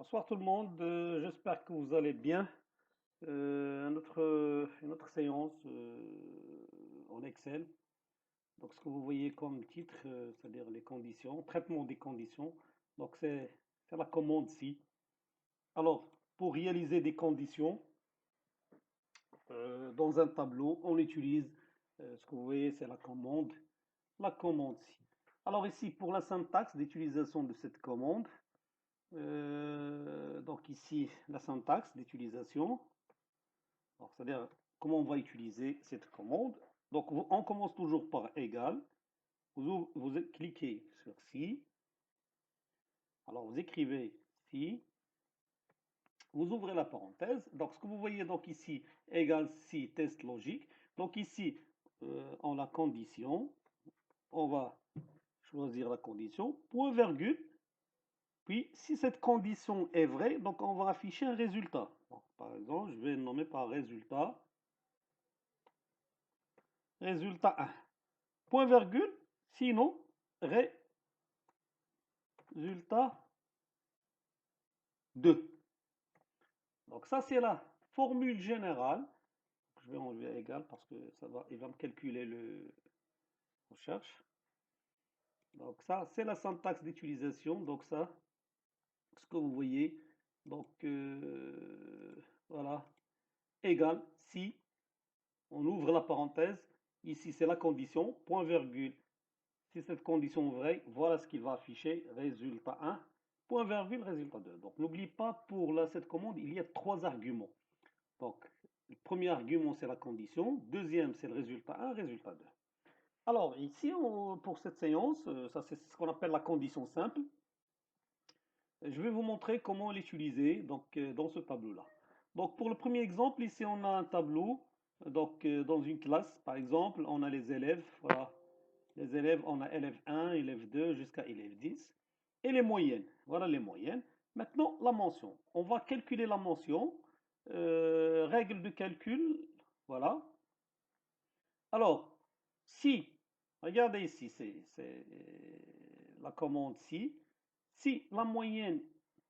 Bonsoir tout le monde, j'espère que vous allez bien. Une autre séance en Excel. Donc ce que vous voyez comme titre, c'est-à-dire les conditions, traitement des conditions. Donc c'est la commande ci. Alors pour réaliser des conditions dans un tableau, on utilise ce que vous voyez, c'est la commande ci. Alors ici pour la syntaxe d'utilisation de cette commande, donc ici la syntaxe d'utilisation. C'est-à-dire comment on va utiliser cette commande. Donc on commence toujours par égal. Vous cliquez sur si. Alors vous écrivez si. Vous ouvrez la parenthèse. Donc ce que vous voyez donc ici, égal si test logique. Donc ici, en la condition, on va choisir la condition, point virgule. Puis si cette condition est vraie, donc on va afficher un résultat. Donc, par exemple, je vais nommer par résultat, résultat 1. Point virgule, sinon, résultat 2. Donc ça, c'est la formule générale. Je vais enlever égal parce que il va me calculer le recherche. Donc ça, c'est la syntaxe d'utilisation. Donc ça, ce que vous voyez. Donc voilà, égal si on ouvre la parenthèse. Ici, c'est la condition, point virgule. Si cette condition est vraie, voilà ce qu'il va afficher, résultat 1, point virgule, résultat 2. Donc n'oublie pas, pour cette commande, il y a trois arguments. Donc, le premier argument, c'est la condition. Deuxième, c'est le résultat 1, résultat 2. Alors, ici, pour cette séance, ça c'est ce qu'on appelle la condition simple. Je vais vous montrer comment l'utiliser donc, dans ce tableau-là. Donc, pour le premier exemple, ici, on a un tableau. Donc, dans une classe, par exemple, on a les élèves. Voilà. Les élèves, on a élève 1, élève 2 jusqu'à élève 10. Et les moyennes. Voilà les moyennes. Maintenant, la mention. On va calculer la mention. Règle de calcul. Voilà. Alors, si, regardez ici, c'est la commande si la moyenne,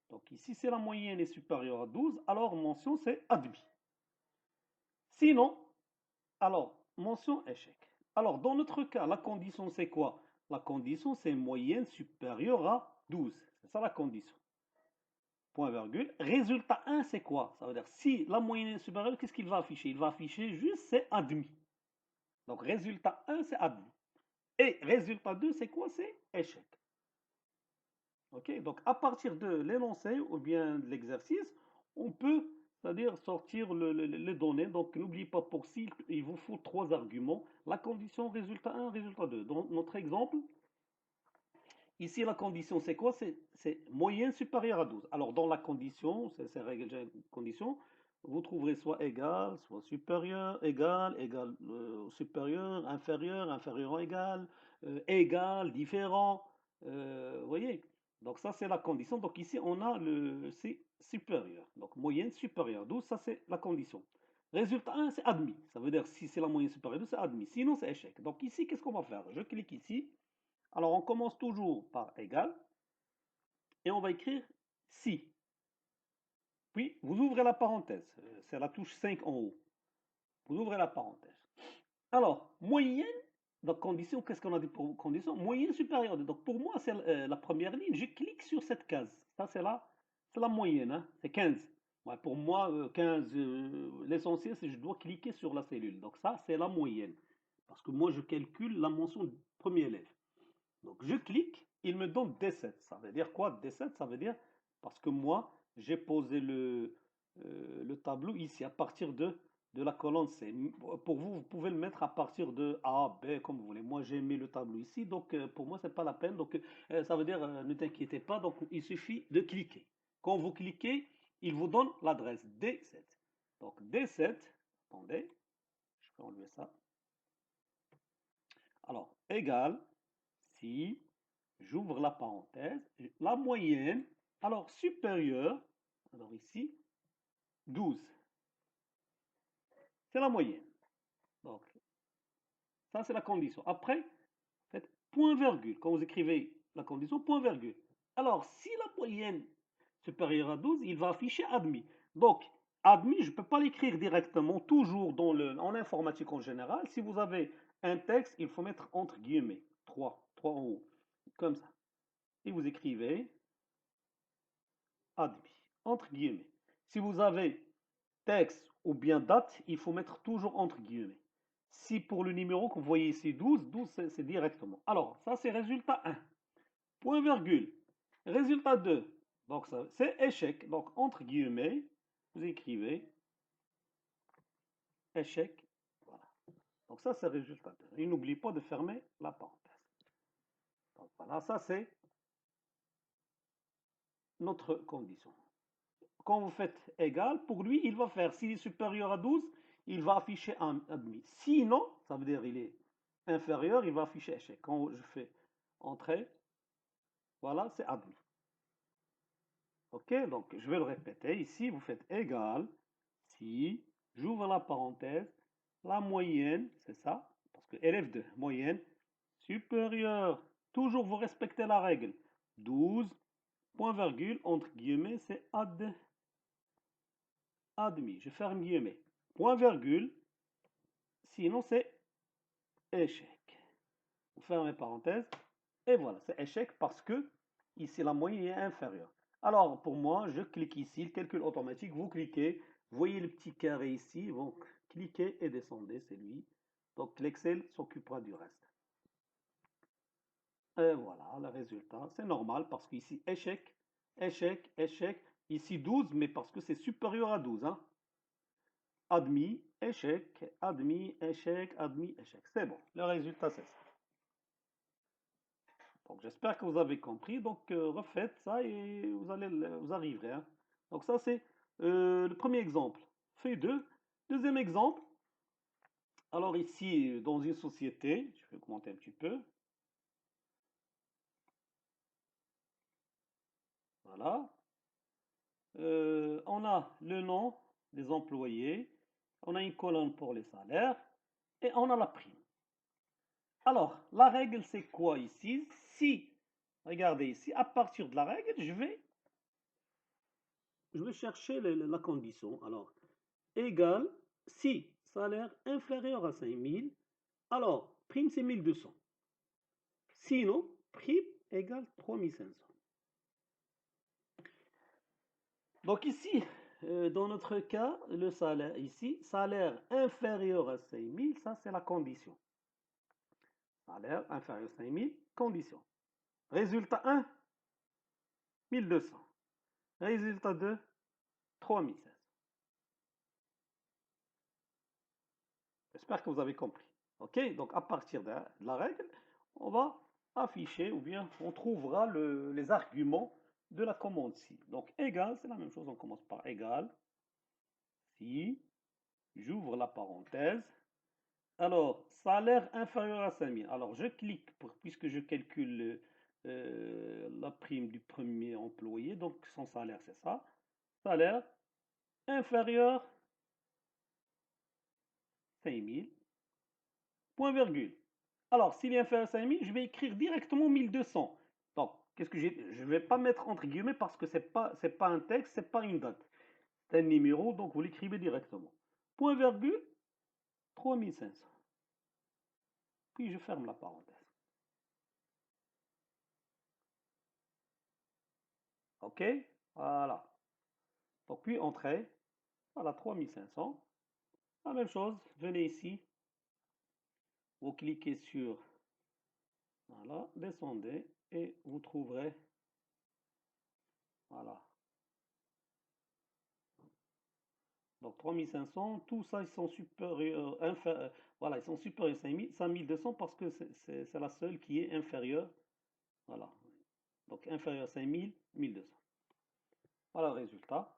donc ici c'est la moyenne est supérieure à 12, alors mention c'est admis. Sinon, alors mention échec. Alors dans notre cas, la condition c'est quoi? La condition c'est moyenne supérieure à 12. C'est ça la condition. Point virgule. Résultat 1 c'est quoi? Ça veut dire si la moyenne est supérieure, qu'est-ce qu'il va afficher? Il va afficher juste c'est admis. Donc résultat 1 c'est admis. Et résultat 2, c'est quoi? C'est échec. Ok? Donc, à partir de l'énoncé ou bien de l'exercice, on peut, c'est-à-dire sortir les données. Donc, n'oubliez pas, pour si, il vous faut trois arguments. La condition résultat 1, résultat 2. Dans notre exemple, ici, la condition, c'est quoi? C'est moyenne supérieure à 12. Alors, dans la condition, c'est règle condition, vous trouverez soit égal, soit supérieur, égal, égal, supérieur, inférieur, inférieur à égal, égal, différent. Vous voyez? Donc, ça, c'est la condition. Donc, ici, on a c'est supérieur. Donc, moyenne supérieure à 12, ça, c'est la condition. Résultat 1, c'est admis. Ça veut dire si c'est la moyenne supérieure à 12, c'est admis. Sinon, c'est échec. Donc, ici, qu'est-ce qu'on va faire? Je clique ici. Alors, on commence toujours par égal et on va écrire si. Puis, vous ouvrez la parenthèse. C'est la touche 5 en haut. Vous ouvrez la parenthèse. Alors, moyenne, donc condition, qu'est-ce qu'on a dit pour condition? Moyenne supérieure. Donc, pour moi, c'est la première ligne. Je clique sur cette case. Ça, c'est la moyenne. Hein, c'est 15. Ouais, pour moi, 15, l'essentiel, c'est que je dois cliquer sur la cellule. Donc, ça, c'est la moyenne. Parce que moi, je calcule la mention du premier élève. Donc je clique, il me donne D7. Ça veut dire quoi D7? Ça veut dire parce que moi, j'ai posé le tableau ici à partir de la colonne C. Pour vous, vous pouvez le mettre à partir de A, B, comme vous voulez. Moi, j'ai mis le tableau ici, donc pour moi, c'est pas la peine. Donc ça veut dire, ne t'inquiétez pas, donc il suffit de cliquer. Quand vous cliquez, il vous donne l'adresse D7. Donc D7, attendez, je vais enlever ça. Alors, égal, si j'ouvre la parenthèse, la moyenne, alors supérieure, alors ici, 12. C'est la moyenne. Donc, ça c'est la condition. Après, faites point virgule. Quand vous écrivez la condition, point virgule. Alors, si la moyenne supérieur à 12, il va afficher admis. Donc, admis, je ne peux pas l'écrire directement, toujours en informatique en général. Si vous avez un texte, il faut mettre entre guillemets, 3 en haut, comme ça. Et vous écrivez admis, entre guillemets. Si vous avez texte ou bien date, il faut mettre toujours entre guillemets. Si pour le numéro que vous voyez ici 12, 12 c'est directement. Alors, ça c'est résultat 1. Point virgule. Résultat 2. Donc ça c'est échec. Donc entre guillemets, vous écrivez échec. Voilà. Donc ça c'est résultat 2. Et n'oubliez pas de fermer la parenthèse. Donc voilà, ça c'est notre condition. Quand vous faites égal, pour lui, il va faire, s'il est supérieur à 12, il va afficher un admis. Sinon, ça veut dire il est inférieur, il va afficher échec. Quand je fais entrée, voilà, c'est admis. Ok, donc je vais le répéter. Ici, vous faites égal si, j'ouvre la parenthèse, la moyenne, c'est ça, parce que élève 2, moyenne, supérieure. Toujours vous respectez la règle. 12, point virgule, entre guillemets, c'est admis. Je ferme guillemets. Point virgule, sinon c'est échec. Vous fermez parenthèse. Et voilà, c'est échec parce que ici la moyenne est inférieure. Alors pour moi, je clique ici, le calcul automatique, vous cliquez, voyez le petit carré ici, donc cliquez et descendez, c'est lui. Donc l'Excel s'occupera du reste. Et voilà, le résultat, c'est normal parce qu'ici échec, échec, échec, ici 12, mais parce que c'est supérieur à 12. Hein. Admis, échec, admis, échec, admis, échec. C'est bon, le résultat c'est ça. Donc j'espère que vous avez compris. Donc refaites ça et vous arriverez. Hein. Donc ça c'est le premier exemple. Fait 2. Deuxième exemple. Alors ici, dans une société, je vais augmenter un petit peu. Voilà. On a le nom des employés. On a une colonne pour les salaires. Et on a la prime. Alors, la règle, c'est quoi ici? Si, regardez ici, à partir de la règle, je vais chercher la condition. Alors, égal, si salaire inférieur à 5000, alors prime c'est 1200. Sinon, prime égale 3500. Donc ici, dans notre cas, le salaire ici, salaire inférieur à 5000, ça c'est la condition. Salaire inférieur à 5000, condition. Résultat 1, 1200. Résultat 2, 3500. J'espère que vous avez compris. Ok, donc à partir de la règle, on va afficher ou bien on trouvera les arguments de la commande si. Donc égal, c'est la même chose, on commence par égal. Si, j'ouvre la parenthèse. Alors, salaire inférieur à 5000. Alors je clique puisque je calcule la prime du premier employé, donc son salaire c'est ça. Salaire inférieur 5000. Point virgule. Alors, s'il est inférieur à 5000, je vais écrire directement 1200. Donc, qu'est-ce que j'ai? Je ne vais pas mettre entre guillemets parce que c'est pas un texte, c'est pas une date. C'est un numéro, donc vous l'écrivez directement. Point virgule, 3500. Puis je ferme la parenthèse. OK? Voilà. Donc, puis entrée. Voilà, 3500. La même chose, venez ici. Vous cliquez sur, voilà, descendez et vous trouverez, voilà. Donc 3500, tout ça, ils sont supérieurs, voilà, ils sont supérieurs à 5000, 5200 parce que c'est la seule qui est inférieure. Voilà. Donc inférieur à 5000, 1200. Voilà le résultat.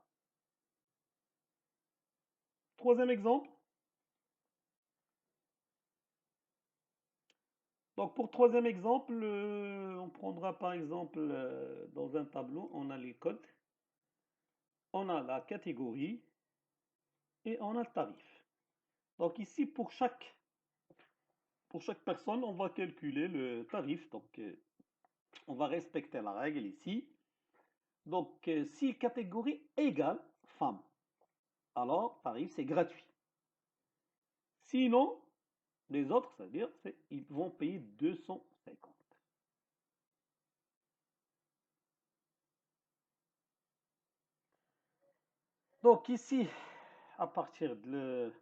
Troisième exemple. Donc pour troisième exemple, on prendra par exemple dans un tableau, on a les codes, on a la catégorie et on a le tarif. Donc ici pour chaque personne, on va calculer le tarif. Donc on va respecter la règle ici. Donc, si catégorie égale femme, alors tarif c'est gratuit. Sinon, les autres, c'est-à-dire, ils vont payer 250. Donc ici, à partir de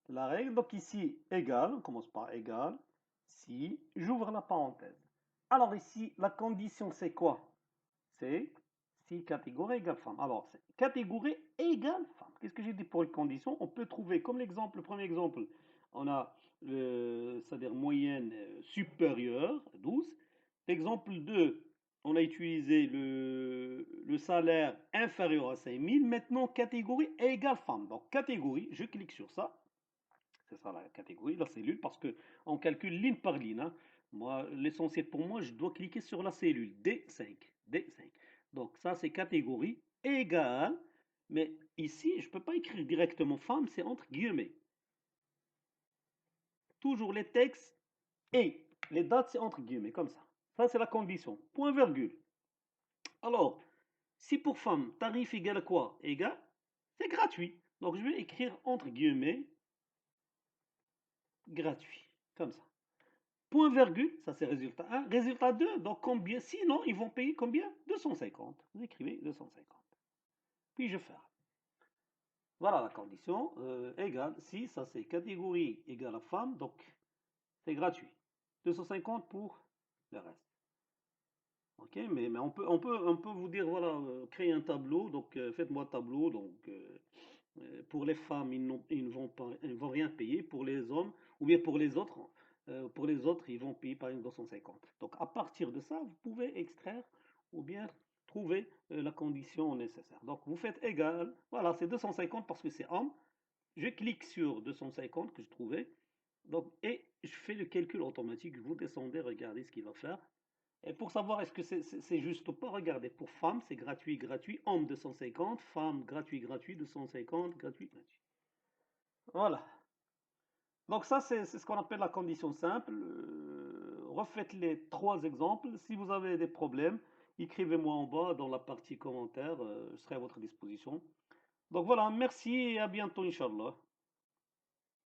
la règle, donc ici, égal, on commence par égal, si, j'ouvre la parenthèse. Alors ici, la condition c'est quoi? C'est si catégorie égale femme. Alors, c'est catégorie égale femme. Qu'est-ce que j'ai dit pour les conditions? On peut trouver, comme l'exemple, le premier exemple, on a, c'est-à-dire moyenne supérieure, 12. Exemple 2, on a utilisé le salaire inférieur à 5 000. Maintenant, catégorie égale femme. Donc, catégorie, je clique sur ça. C'est ça la catégorie, la cellule, parce que on calcule ligne par ligne, hein. Moi, l'essentiel pour moi, je dois cliquer sur la cellule D5. D5. Donc ça, c'est catégorie égale. Mais ici, je ne peux pas écrire directement femme, c'est entre guillemets. Toujours les textes et les dates, c'est entre guillemets, comme ça. Ça, c'est la condition. Point virgule. Alors, si pour femme, tarif égal à quoi? Égal, c'est gratuit. Donc je vais écrire entre guillemets gratuit. Comme ça. Point virgule, ça c'est résultat 1. Résultat 2, donc combien? Sinon, ils vont payer combien? 250. Vous écrivez 250. Puis je ferme. Voilà la condition. Égale, si ça c'est catégorie égale à femme, donc c'est gratuit. 250 pour le reste. Ok, mais on peut vous dire, voilà, créer un tableau. Donc faites-moi un tableau. Donc pour les femmes, ils ne vont pas, ils ne vont rien payer. Pour les hommes, ou bien pour les autres, ils vont payer par exemple 250. Donc à partir de ça, vous pouvez extraire ou bien trouver la condition nécessaire. Donc vous faites égal, voilà, c'est 250 parce que c'est homme. Je clique sur 250 que je trouvais. Donc, et je fais le calcul automatique. Vous descendez, regardez ce qu'il va faire. Et pour savoir est-ce que c'est juste ou pas, regardez, pour femme, c'est gratuit, gratuit. Homme, 250. Femme, gratuit, gratuit, 250. Gratuit, gratuit. Voilà. Donc ça, c'est ce qu'on appelle la condition simple. Refaites les trois exemples. Si vous avez des problèmes, écrivez-moi en bas dans la partie commentaires. Je serai à votre disposition. Donc voilà, merci et à bientôt, Inch'Allah.